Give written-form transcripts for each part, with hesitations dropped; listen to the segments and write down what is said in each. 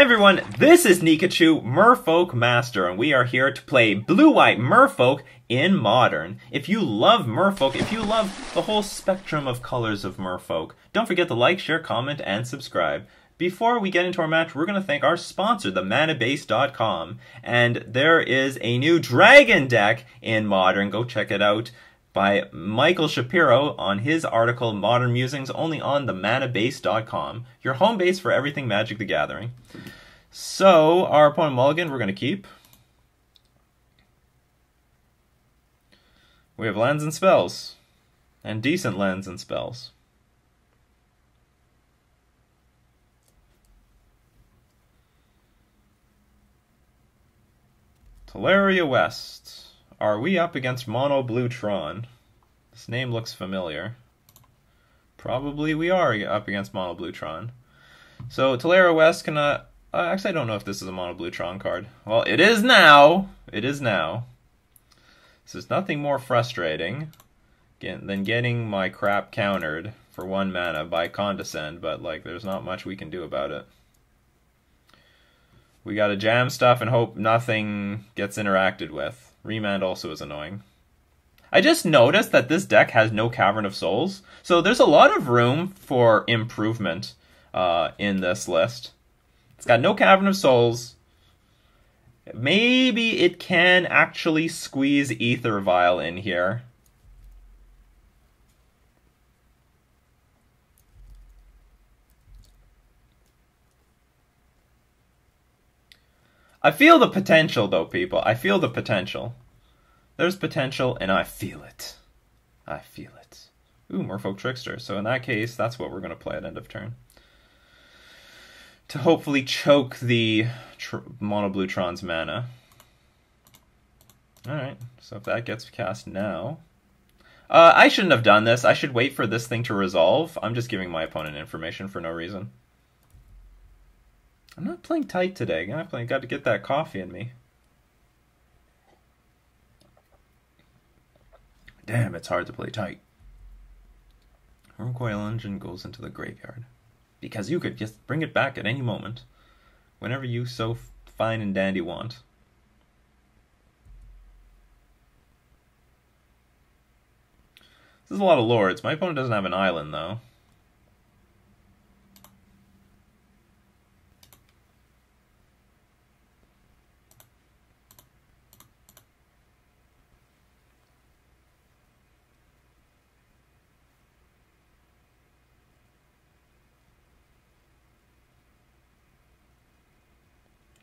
everyone, this is Nikachu, Merfolk Master, and we are here to play Blue-White Merfolk in Modern. If you love Merfolk, if you love the whole spectrum of colors of Merfolk, don't forget to like, share, comment, and subscribe. Before we get into our match, we're going to thank our sponsor, the manabase.com, and there is a new dragon deck in Modern. Go check it out by Michael Shapiro on his article, Modern Musings, only on the manabase.com, your home base for everything Magic the Gathering. So, our opponent mulligan, we're going to keep. We have lands and spells, and decent lands and spells. Teleria West. Are we up against Mono U Tron? This name looks familiar. Probably we are up against Mono U Tron. So Teleria West can... actually, I don't know if this is a Mono U Tron card. Well, it is now! It is now. This is nothing more frustrating than getting my crap countered for 1 mana by Condescend, but like, there's not much we can do about it. We gotta jam stuff and hope nothing gets interacted with. Remand also is annoying. I just noticed that this deck has no Cavern of Souls, so there's a lot of room for improvement in this list. It's got no Cavern of Souls. Maybe it can actually squeeze Ether Vial in here. I feel the potential, though, people. I feel the potential. There's potential, and I feel it. I feel it. Ooh, Merfolk Trickster. So in that case, that's what we're going to play at end of turn. To hopefully choke the Mono U Tron's mana. Alright, so if that gets cast now... I shouldn't have done this. I should wait for this thing to resolve. I'm just giving my opponent information for no reason. I'm not playing tight today. Got to get that coffee in me. Damn, it's hard to play tight. Wurmcoil Engine goes into the graveyard. Because you could just bring it back at any moment. Whenever you so fine and dandy want. This is a lot of lords. My opponent doesn't have an island, though.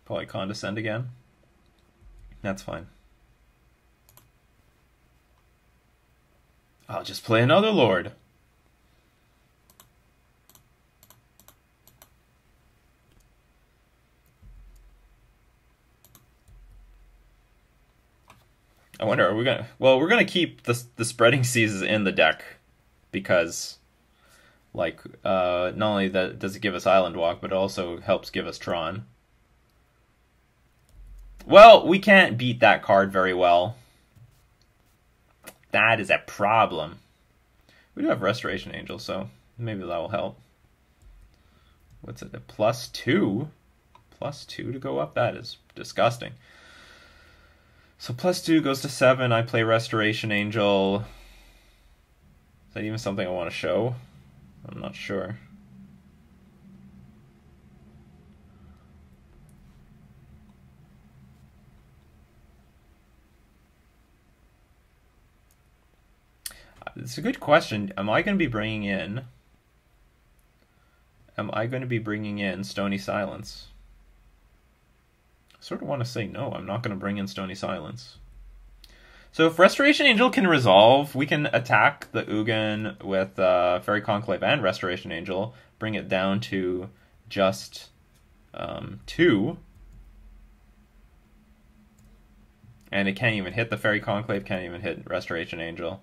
Probably Condescend again. That's fine. I'll just play another Lord. I wonder, are we gonna... Well, we're gonna keep the Spreading Seas in the deck. Because, like, not only does it give us Island Walk, but it also helps give us Tron. Well, we can't beat that card very well. That is a problem. We do have Restoration Angel, so maybe that will help. What's it? A +2? +2 to go up? That is disgusting. So +2 goes to 7. I play Restoration Angel. Is that even something I want to show? I'm not sure. It's a good question. Am I going to be bringing in Stony Silence? I sort of want to say no. I'm not going to bring in Stony Silence. So if Restoration Angel can resolve, we can attack the Ugin with Fairy Conclave and Restoration Angel, bring it down to just 2. And it can't even hit the Fairy Conclave, can't even hit Restoration Angel.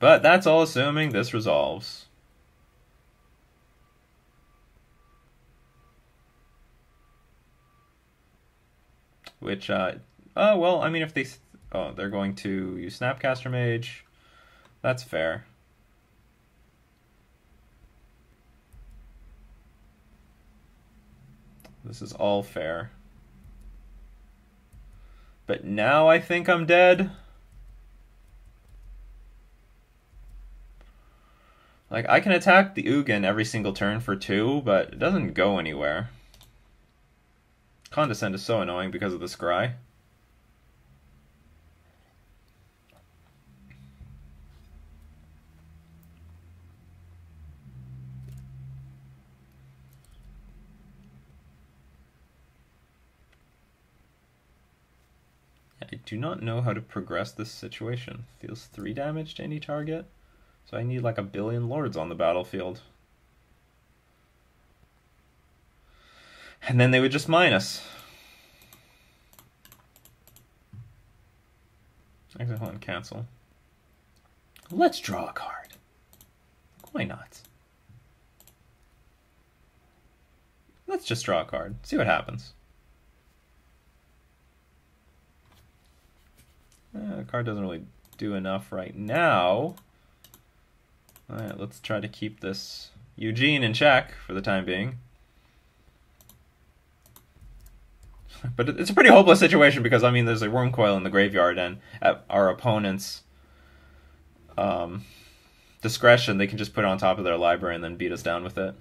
But that's all assuming this resolves. Which, well, I mean, if they... Oh, they're going to use Snapcaster Mage. That's fair. This is all fair. But now I think I'm dead. Like, I can attack the Ugin every single turn for 2, but it doesn't go anywhere. Condescend is so annoying because of the scry. I do not know how to progress this situation. Deals 3 damage to any target. So I need like 1 billion lords on the battlefield. And then they would just mine us. Actually, hold on, cancel. Let's draw a card. Why not? Let's just draw a card. See what happens. The card doesn't really do enough right now. Alright, let's try to keep this Eugene in check for the time being. But it's a pretty hopeless situation because, I mean, there's a Wormcoil in the graveyard, and at our opponent's discretion, they can just put it on top of their library and then beat us down with it.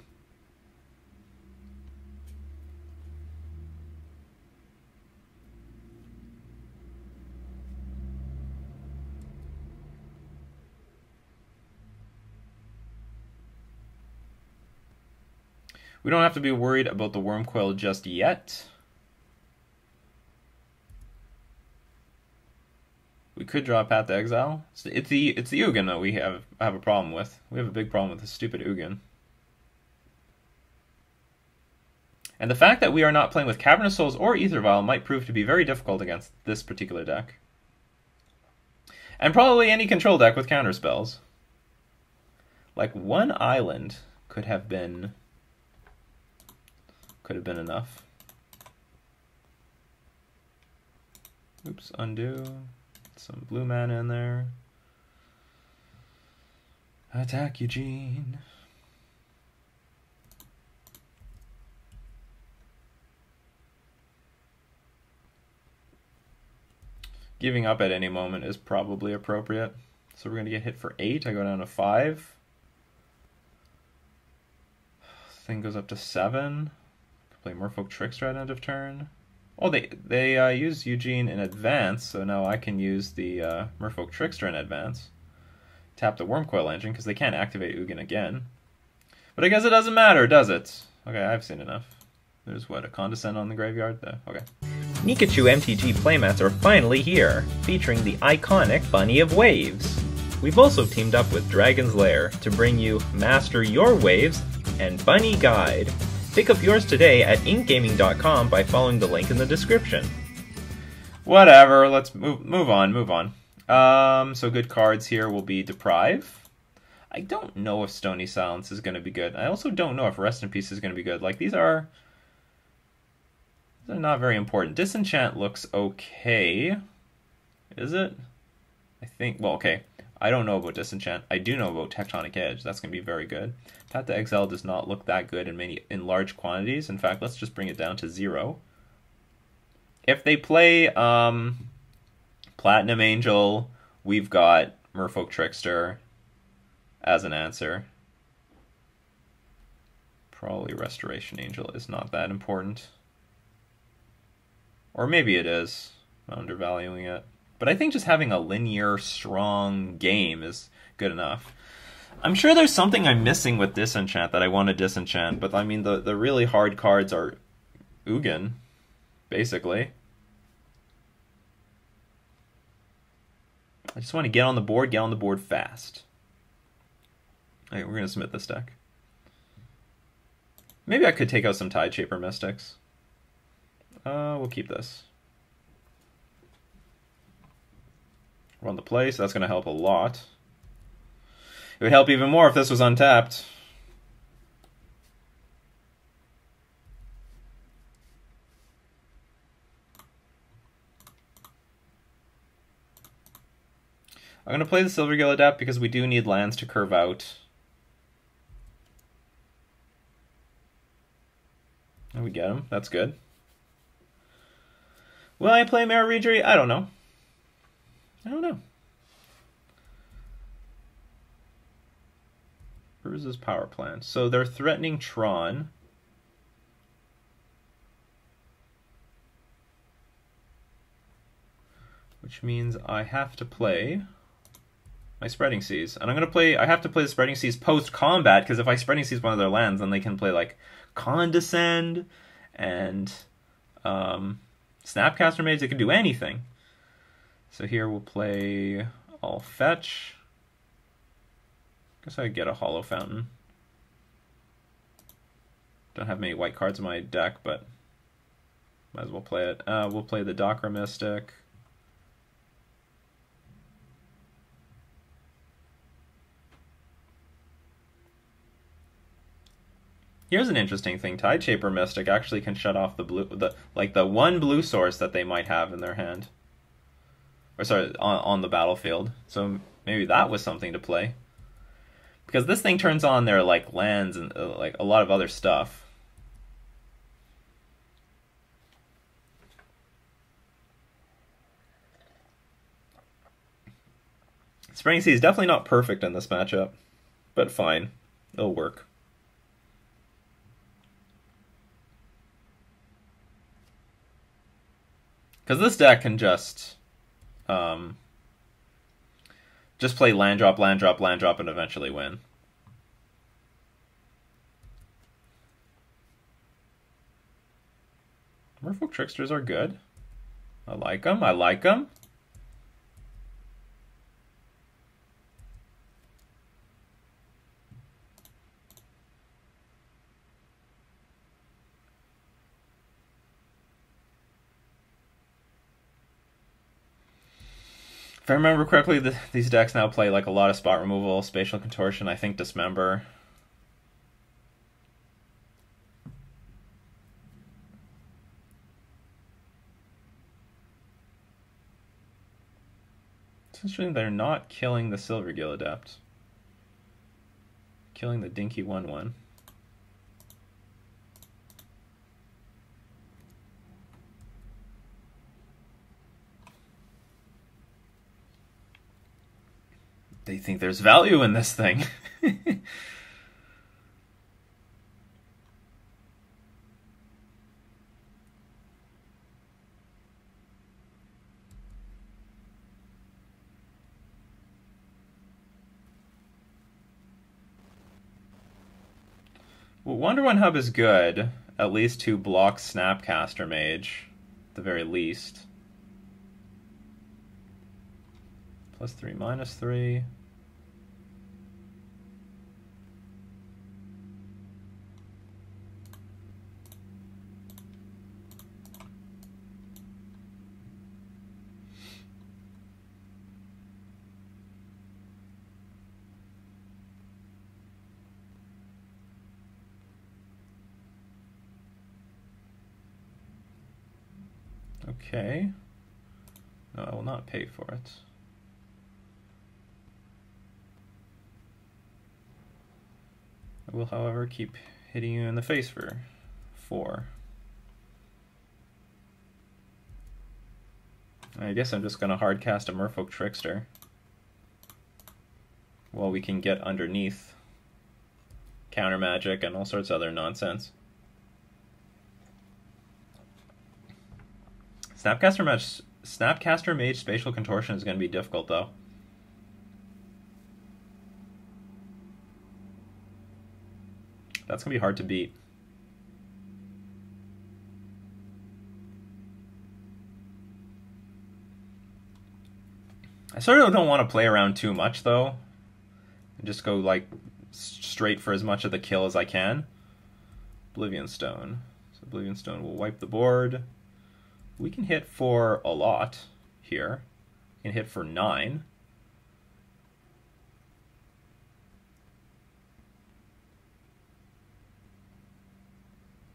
We don't have to be worried about the Wormcoil just yet. We could draw Path to Exile. It's the Ugin that we have a problem with. We have a big problem with the stupid Ugin. And the fact that we are not playing with Cavernous Souls or Aether Vial might prove to be very difficult against this particular deck. And probably any control deck with counterspells. Like, 1 island could have been enough. Oops, undo. Some blue mana in there. Attack Eugene. Giving up at any moment is probably appropriate. So we're going to get hit for 8. I go down to 5. Thing goes up to 7. Play Merfolk Trickster at end of turn. Oh, they use Eugene in advance, so now I can use the Merfolk Trickster in advance. Tap the Wormcoil engine, because they can't activate Ugin again. But I guess it doesn't matter, does it? Okay, I've seen enough. There's what, a Condescend on the graveyard? Okay. Nikachu MTG playmats are finally here, featuring the iconic Bunny of Waves. We've also teamed up with Dragon's Lair to bring you Master Your Waves and Bunny Guide. Pick up yours today at inkgaming.com by following the link in the description. Whatever, let's move on. So good cards here will be Deprive. I don't know if Stony Silence is going to be good. I also don't know if Rest in Peace is going to be good. Like, they're not very important. Disenchant looks okay. Is it? I think, well, okay. I don't know about Disenchant. I do know about Tectonic Edge. That's going to be very good. Path to Exile does not look that good in large quantities. In fact, let's just bring it down to 0. If they play Platinum Angel, we've got Merfolk Trickster as an answer. Probably Restoration Angel is not that important. Or maybe it is. I'm undervaluing it. But I think just having a linear, strong game is good enough. I'm sure there's something I'm missing with Disenchant that I want to disenchant, but I mean, the really hard cards are Ugin, basically. I just want to get on the board fast. Okay, we're going to submit this deck. Maybe I could take out some Tideshaper Mystics. We'll keep this. Run the play, so that's going to help a lot. It would help even more if this was untapped. I'm going to play the Silvergill Adept because we do need lands to curve out. We get him. That's good. Will I play Merfolk? I don't know. I don't know. Bruise's power plant. So they're threatening Tron. Which means I have to play my Spreading Seas. And I have to play the Spreading Seas post-combat, because if I Spreading Seas one of their lands, then they can play like Condescend and Snapcaster Mage. They can do anything. So here we'll play, I'll fetch. Guess I get a Hollow Fountain. Don't have many white cards in my deck, but might as well play it. We'll play the Docker Mystic. Here's an interesting thing. Tideshaper Mystic actually can shut off the blue, the one blue source that they might have in their hand. Or sorry, on the battlefield. So maybe that was something to play. Because this thing turns on their like lands and like a lot of other stuff. Spreading Seas is definitely not perfect in this matchup, but fine. It'll work. Because this deck can just play land drop, land drop, land drop, and eventually win. Merfolk Tricksters are good. I like them. I like them. If I remember correctly, these decks now play like a lot of spot removal, spatial contortion, I think dismember. It's interesting they're not killing the Silvergill Adept. Killing the dinky 1/1. They think there's value in this thing. Well, Wonder One Hub is good, at least to block Snapcaster Mage, at the very least. +3, -3. Okay. No, I will not pay for it. I will, however, keep hitting you in the face for 4. I guess I'm just going to hardcast a Merfolk Trickster. Well, we can get underneath counter magic and all sorts of other nonsense. Snapcaster Mage Spatial Contortion is going to be difficult, though. That's going to be hard to beat. I sort of don't want to play around too much, though. And just go, like, straight for as much of the kill as I can. Oblivion Stone. So Oblivion Stone will wipe the board. We can hit for a lot here. We can hit for 9.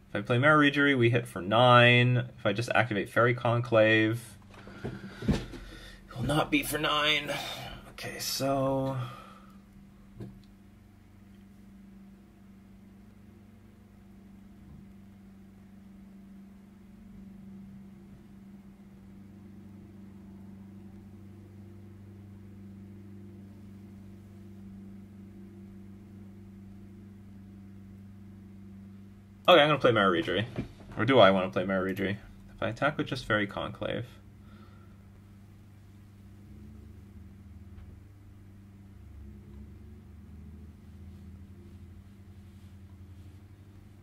If I play Mirror Regery, we hit for 9. If I just activate Fairy Conclave, it will not be for 9. Okay, so... Okay, I'm gonna play Maruidri. Or do I want to play Maruidri? If I attack with just Fairy Conclave.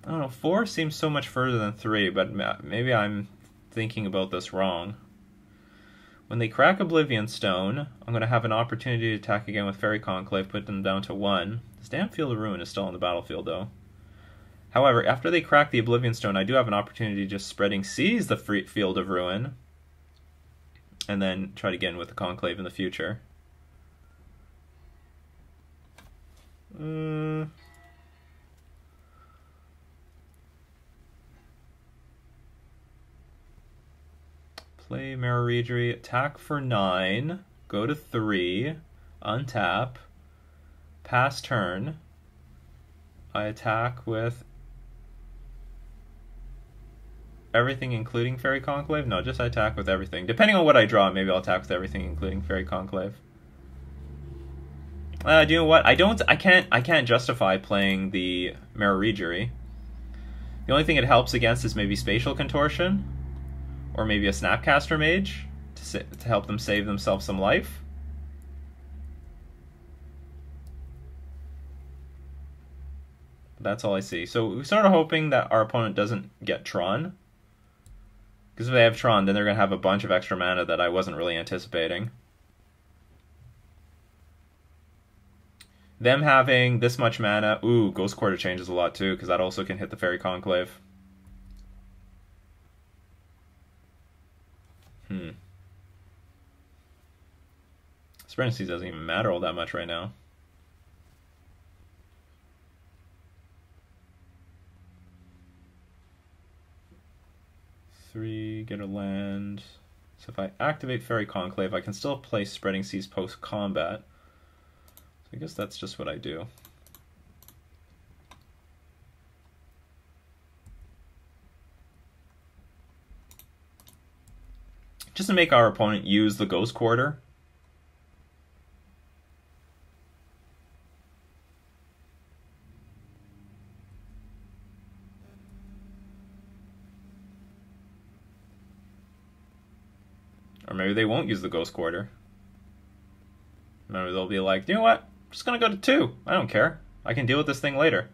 I don't know, 4 seems so much further than 3, but maybe I'm thinking about this wrong. When they crack Oblivion Stone, I'm going to have an opportunity to attack again with Fairy Conclave, put them down to 1. This damn Field of Ruin is still on the battlefield, though. However, after they crack the Oblivion Stone, I do have an opportunity to just Spreading Seas the Field of Ruin, and then try it again with the Conclave in the future. Play Maruidri, attack for 9, go to 3, untap, pass turn. I attack with everything including Fairy Conclave? No, just I attack with everything. Depending on what I draw, maybe I'll attack with everything including Fairy Conclave. Do you know what? I can't justify playing the Maruidri. The only thing it helps against is maybe Spatial Contortion, or maybe a Snapcaster Mage to help them save themselves some life. That's all I see. So we're sort of hoping that our opponent doesn't get Tron. Because if they have Tron, then they're going to have a bunch of extra mana that I wasn't really anticipating. Them having this much mana... Ooh, Ghost Quarter changes a lot too, because that also can hit the Fairy Conclave. Spreading Seas doesn't even matter all that much right now. Three, get a land. So if I activate Fairy Conclave, I can still play Spreading Seas post-combat. So I guess that's just what I do. Just to make our opponent use the Ghost Quarter. Or maybe they won't use the Ghost Quarter. Maybe they'll be like, you know what? I'm just going to go to 2. I don't care. I can deal with this thing later.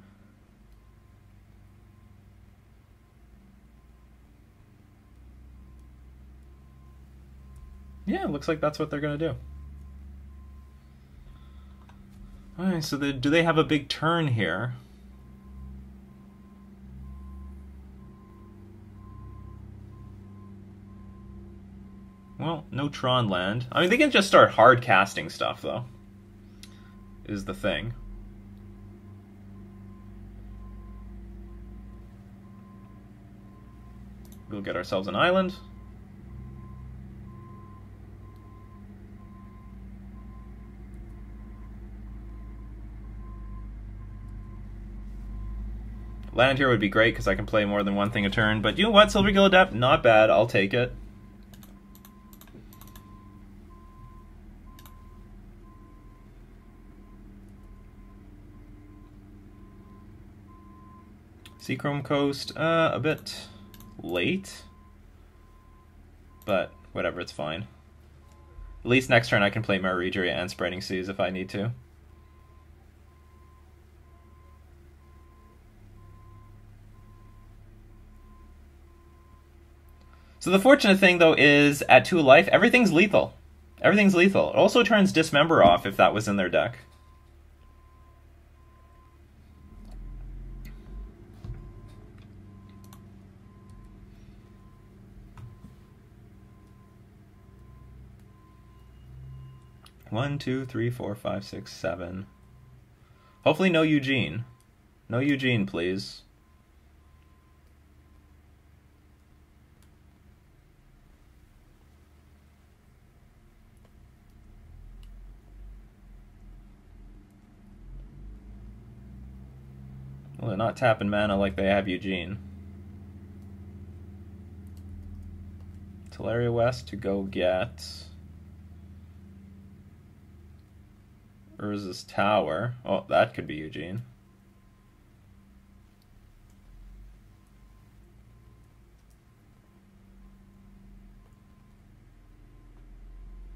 Yeah, it looks like that's what they're going to do. Alright, so do they have a big turn here? Well, no Tron land. I mean, they can just start hard casting stuff, though. Is the thing. We'll get ourselves an island. Land here would be great because I can play more than one thing a turn, but you know what? Silvergill Adept, not bad. I'll take it. Seachrome Coast, a bit late, but whatever, it's fine. At least next turn I can play Maruidri and Spreading Seas if I need to. So the fortunate thing, though, is at 2 life, everything's lethal. Everything's lethal. It also turns Dismember off if that was in their deck. One, two, three, four, five, six, 7. Hopefully no Eugene. No Eugene, please. Well, they're not tapping mana like they have Eugene. Teleria West to go get Urza's Tower. Oh, that could be Eugene.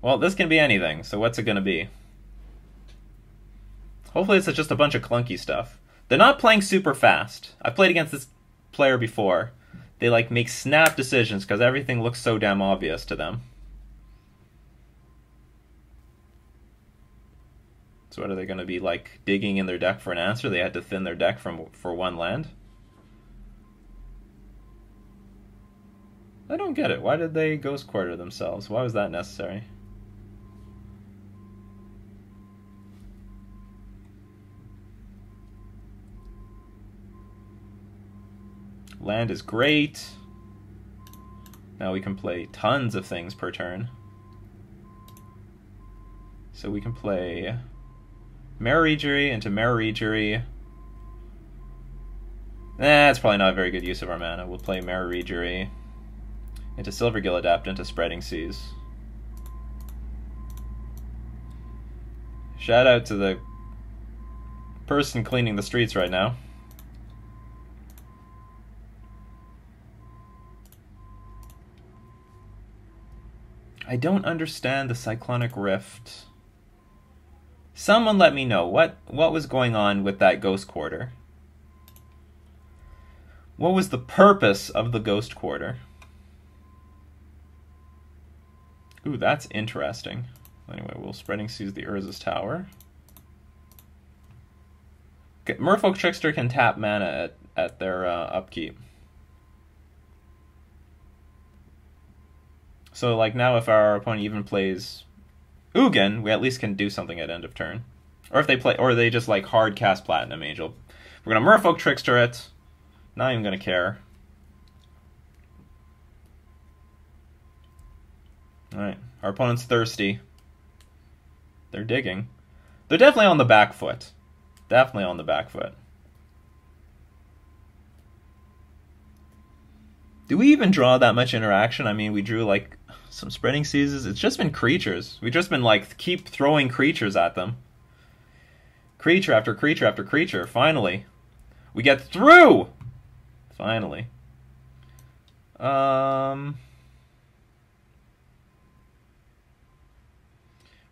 Well, this can be anything, so what's it gonna be? Hopefully it's just a bunch of clunky stuff. They're not playing super fast. I've played against this player before. They like make snap decisions because everything looks so damn obvious to them. So what are they going to be like digging in their deck for an answer? They had to thin their deck for one land? I don't get it. Why did they ghost quarter themselves? Why was that necessary? Land is great. Now we can play tons of things per turn. So we can play Merfolk into Merfolk. That's probably not a very good use of our mana. We'll play Merfolk into Silvergill Adapt into Spreading Seas. Shout out to the person cleaning the streets right now. I don't understand the Cyclonic Rift. Someone let me know what was going on with that Ghost Quarter. What was the purpose of the Ghost Quarter? Ooh, that's interesting. Anyway, we'll Spreading Seas the Urza's Tower. Okay, Merfolk Trickster can tap mana at their upkeep. So, like, now if our opponent even plays Ugin, we at least can do something at end of turn. Or if they play, or they just, like, hard cast Platinum Angel. We're gonna Merfolk Trickster it. Not even gonna care. Alright, our opponent's thirsty. They're digging. They're definitely on the back foot. Definitely on the back foot. Do we even draw that much interaction? I mean, we drew, like, some Spreading Seas. It's just been creatures. We've just been, like, keep throwing creatures at them. Creature after creature after creature. Finally. We get through! Finally.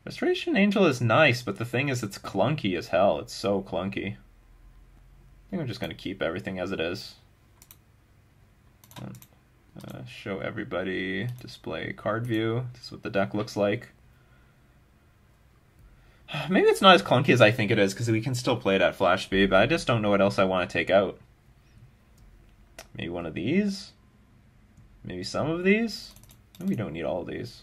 Restoration Angel is nice, but the thing is it's clunky as hell. It's so clunky. I think I'm just going to keep everything as it is. Show everybody, display card view. This is what the deck looks like. Maybe it's not as clunky as I think it is, because we can still play it at flash speed, but I just don't know what else I want to take out. Maybe one of these? Maybe some of these? We don't need all of these.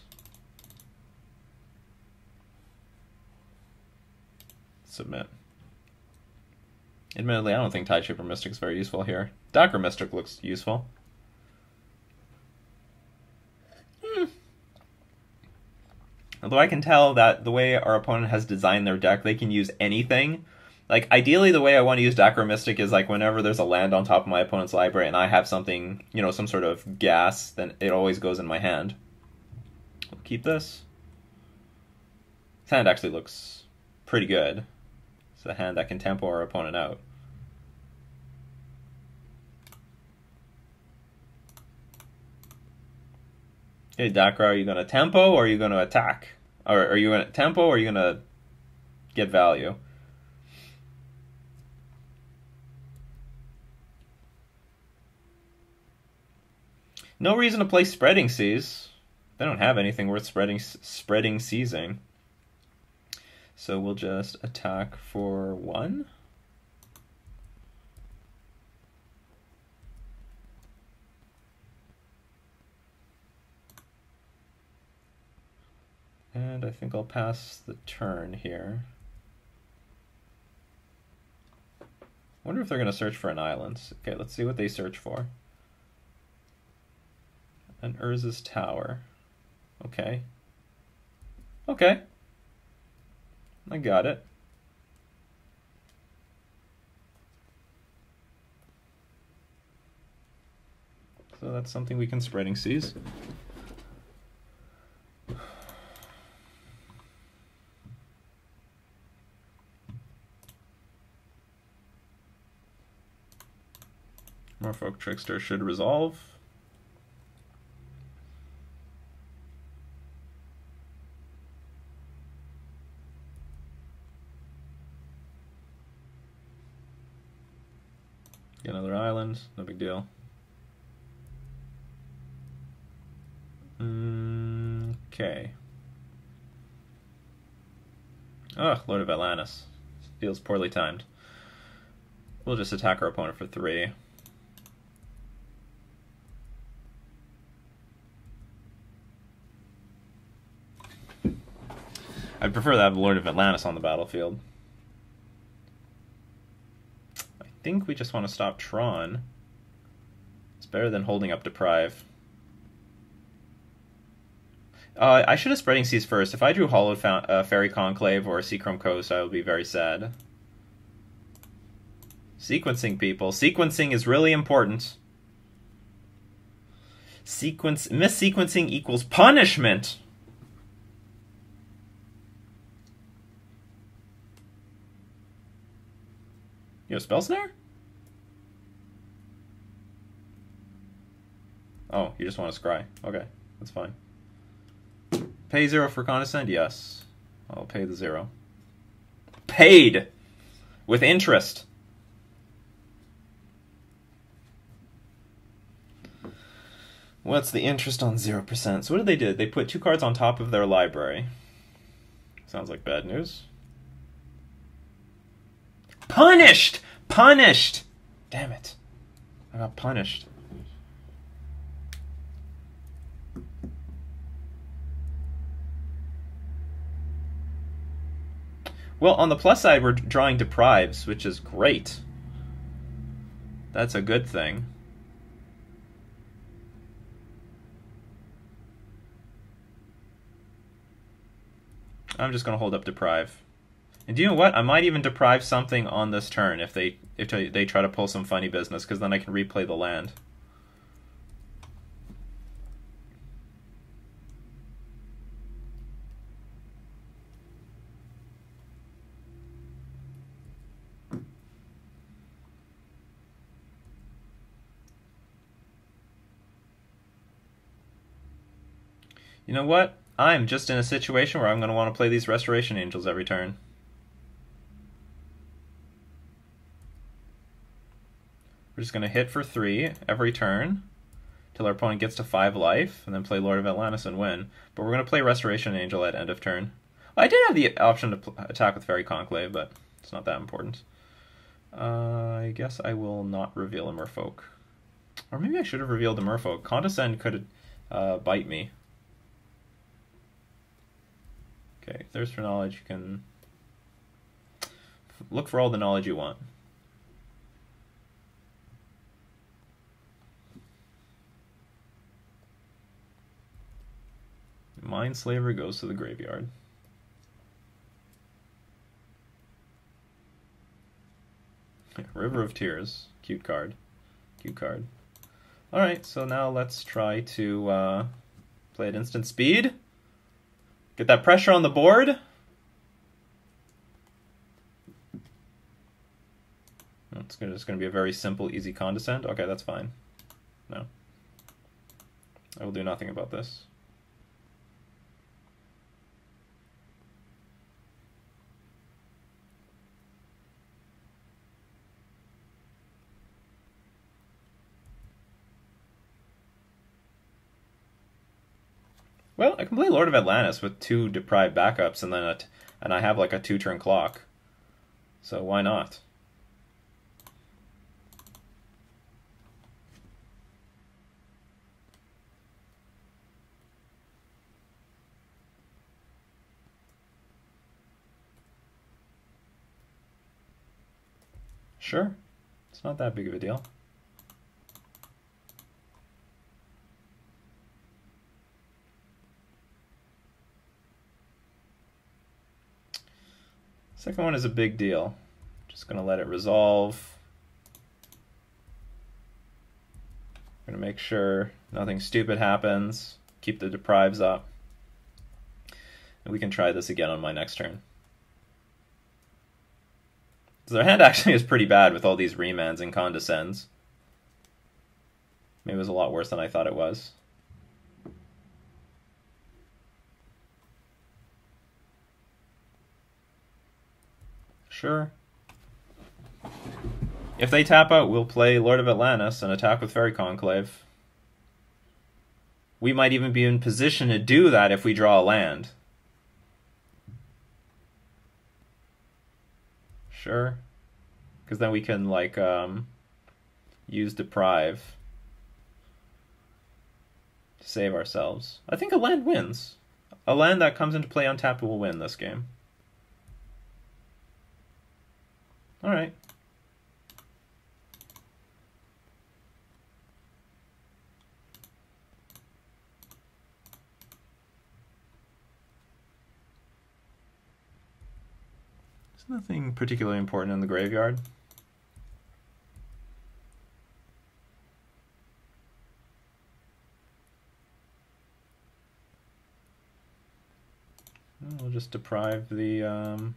Submit. Admittedly, I don't think Tide Shaper Mystic is very useful here. Docker Mystic looks useful. Although I can tell that the way our opponent has designed their deck, they can use anything. Like, ideally, the way I want to use Docker Mystic is, like, whenever there's a land on top of my opponent's library and I have something, you know, some sort of gas, then it always goes in my hand. We'll keep this. This hand actually looks pretty good. It's a hand that can tempo our opponent out. Okay, Dakra, are you going to tempo or are you going to attack? Or are you going to tempo or are you going to get value? No reason to play Spreading Seas. They don't have anything worth spreading seizing. So we'll just attack for 1. And I think I'll pass the turn here. Wonder if they're going to search for an island. Okay, let's see what they search for. An Urza's Tower. Okay. Okay. I got it. So that's something we can Spreading Seas. Merfolk Trickster should resolve. Get another island, no big deal. Okay. Ugh, Lord of Atlantis. Feels poorly timed. We'll just attack our opponent for 3. I'd prefer to have Lord of Atlantis on the battlefield. I think we just want to stop Tron. It's better than holding up Deprive. I should have Spreading Seas first. If I drew Hollowed Fairy Conclave or Seachrome Coast, I would be very sad. Sequencing, people. Sequencing is really important. Missequencing equals punishment! You have Spell Snare? Oh, you just want to scry. Okay, that's fine. Pay 0 for Condescend? Yes. I'll pay the 0. Paid! With interest. What's the interest on 0%? So what did they do? They put 2 cards on top of their library. Sounds like bad news. Punished! Punished! Damn it. I got punished. Well, on the plus side, we're drawing Deprives, which is great. That's a good thing. I'm just going to hold up Deprive. And do you know what? I might even Deprive something on this turn if they try to pull some funny business, because then I can replay the land. You know what? I'm just in a situation where I'm going to want to play these Restoration Angels every turn. We're just going to hit for 3 every turn till our opponent gets to 5 life, and then play Lord of Atlantis and win. But we're going to play Restoration Angel at end of turn. I did have the option to attack with Fairy Conclave, but it's not that important. I guess I will not reveal a Merfolk. Or maybe I should have revealed the Merfolk. Condescend could bite me. Okay, Thirst for Knowledge, you can look for all the knowledge you want. Mindslaver goes to the graveyard. River of Tears, cute card. Cute card. Alright, so now let's try to play at instant speed. Get that pressure on the board. It's just going to be a very simple, easy Condescend. Okay, that's fine. No. I will do nothing about this. Well, I can play Lord of Atlantis with 2 Deprived backups, and then and I have like a 2-turn clock. So why not? Sure, it's not that big of a deal. Second one is a big deal. Just going to let it resolve. I'm going to make sure nothing stupid happens. Keep the Deprives up. And we can try this again on my next turn. Their hand actually is pretty bad with all these remands and Condescends. Maybe it was a lot worse than I thought it was. Sure. If they tap out, we'll play Lord of Atlantis and attack with Fairy Conclave. We might even be in position to do that if we draw a land. Sure. Because then we can, like, use Deprive to save ourselves. I think a land wins. A land that comes into play untapped will win this game. Alright. There's nothing particularly important in the graveyard. We'll just deprive the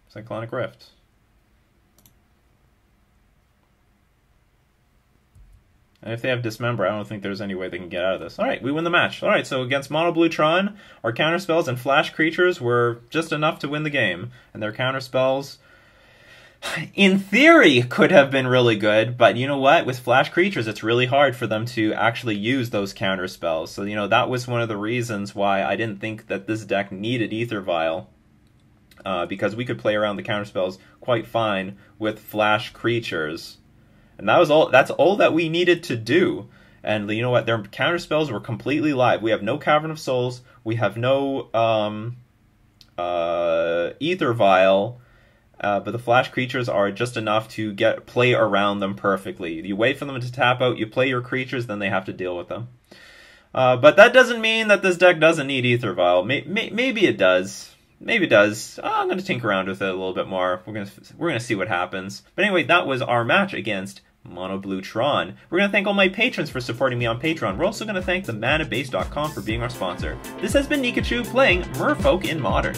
Cyclonic Rift. And if they have Dismember, I don't think there's any way they can get out of this. Alright, we win the match. Alright, so against Mono U Tron, our counterspells and flash creatures were just enough to win the game. And their counterspells, in theory, could have been really good, but you know what? With flash creatures, it's really hard for them to actually use those counterspells. So, you know, that was one of the reasons why I didn't think that this deck needed Aether Vial. Because we could play around the counterspells quite fine with flash creatures. And that was all. That's all that we needed to do. And you know what? Their counterspells were completely live. We have no Cavern of Souls. We have no Aether Vial. But the flash creatures are just enough to play around them perfectly. You wait for them to tap out. You play your creatures, then they have to deal with them. But that doesn't mean that this deck doesn't need Aether Vial. Maybe it does. Maybe it does. I'm going to tinker around with it a little bit more. We're gonna see what happens. But anyway, that was our match against Mono U Tron. We're going to thank all my patrons for supporting me on Patreon. We're also going to thank themanabase.com for being our sponsor. This has been Nikachu playing Merfolk in Modern.